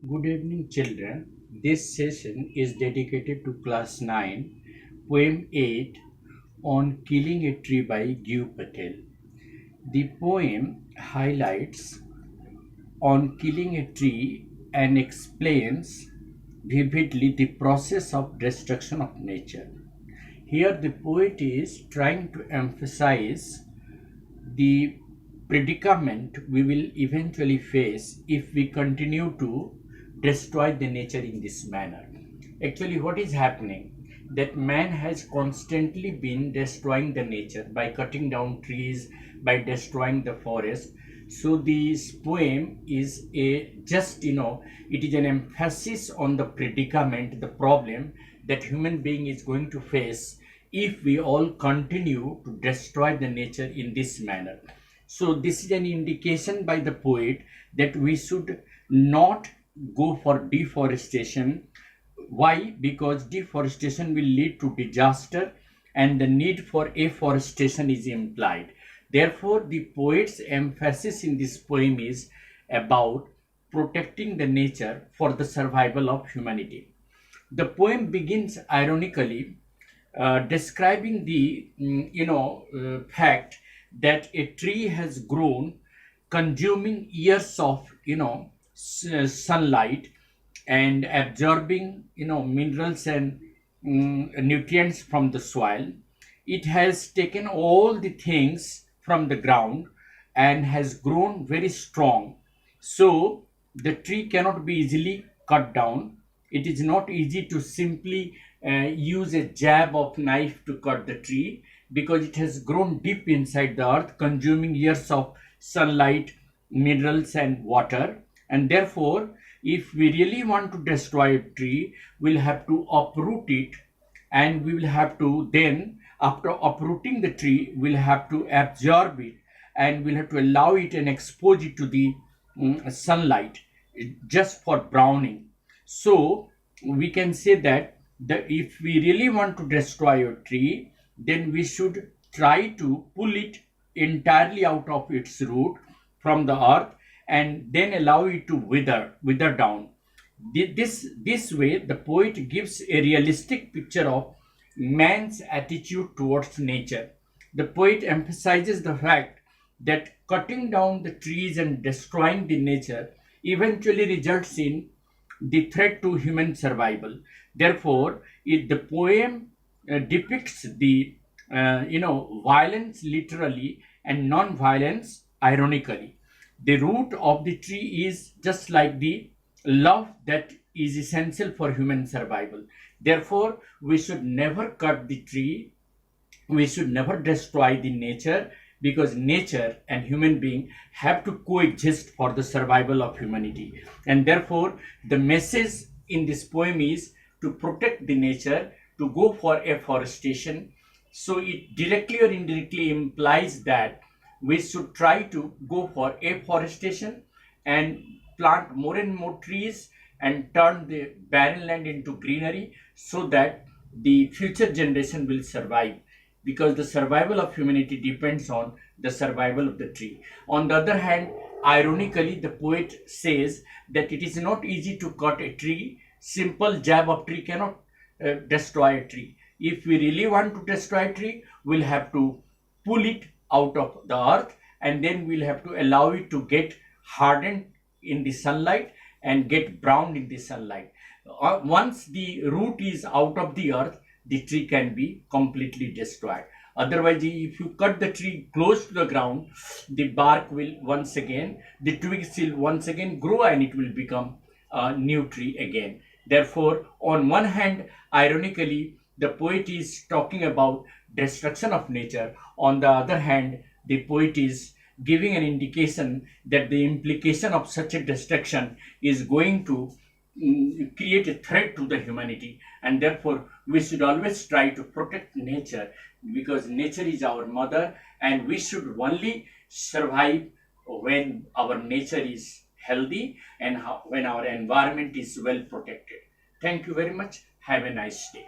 Good evening, children. This session is dedicated to Class 9, Poem 8 on Killing a Tree by Giu Patel. The poem highlights on killing a tree and explains vividly the process of destruction of nature. Here, the poet is trying to emphasize the predicament we will eventually face if we continue to destroy the nature in this manner. Actually, what is happening that man has constantly been destroying the nature by cutting down trees, by destroying the forest. So this poem is a it is an emphasis on the predicament, the problem that human being is going to face if we all continue to destroy the nature in this manner. So this is an indication by the poet that we should not go for deforestation. Why? Because deforestation will lead to disaster and the need for afforestation is implied. Therefore, the poet's emphasis in this poem is about protecting the nature for the survival of humanity. The poem begins ironically describing the fact that a tree has grown consuming years of sunlight and absorbing minerals and nutrients from the soil. It has taken all the things from the ground and has grown very strong. So the tree cannot be easily cut down. It is not easy to simply use a jab of knife to cut the tree because it has grown deep inside the earth, consuming years of sunlight, minerals, and water. And therefore, if we really want to destroy a tree, we'll have to uproot it, and we will have to then, after uprooting the tree, we'll have to absorb it and we'll have to allow it and expose it to the sunlight just for browning. So we can say that if we really want to destroy a tree, then we should try to pull it entirely out of its root from the earth and then allow it to wither down. This way, the poet gives a realistic picture of man's attitude towards nature. The poet emphasizes the fact that cutting down the trees and destroying the nature eventually results in the threat to human survival. Therefore, the poem depicts the violence literally and non-violence ironically. The root of the tree is just like the love that is essential for human survival. Therefore, we should never cut the tree, we should never destroy the nature, because nature and human being have to coexist for the survival of humanity. And therefore, the message in this poem is to protect the nature, to go for afforestation. So it directly or indirectly implies that we should try to go for afforestation and plant more and more trees and turn the barren land into greenery so that the future generation will survive, because the survival of humanity depends on the survival of the tree. On the other hand, ironically, the poet says that it is not easy to cut a tree. Simple jab of tree cannot destroy a tree. If we really want to destroy a tree, we'll have to pull it out of the earth and then we'll have to allow it to get hardened in the sunlight and get browned in the sunlight. Once the root is out of the earth, the tree can be completely destroyed. Otherwise, if you cut the tree close to the ground, the bark will the twigs will once again grow and it will become a new tree again. Therefore, on one hand, ironically, the poet is talking about destruction of nature. On the other hand, the poet is giving an indication that the implication of such a destruction is going to create a threat to the humanity, and therefore we should always try to protect nature, because nature is our mother and we should only survive when our nature is healthy and when our environment is well protected. Thank you very much. Have a nice day.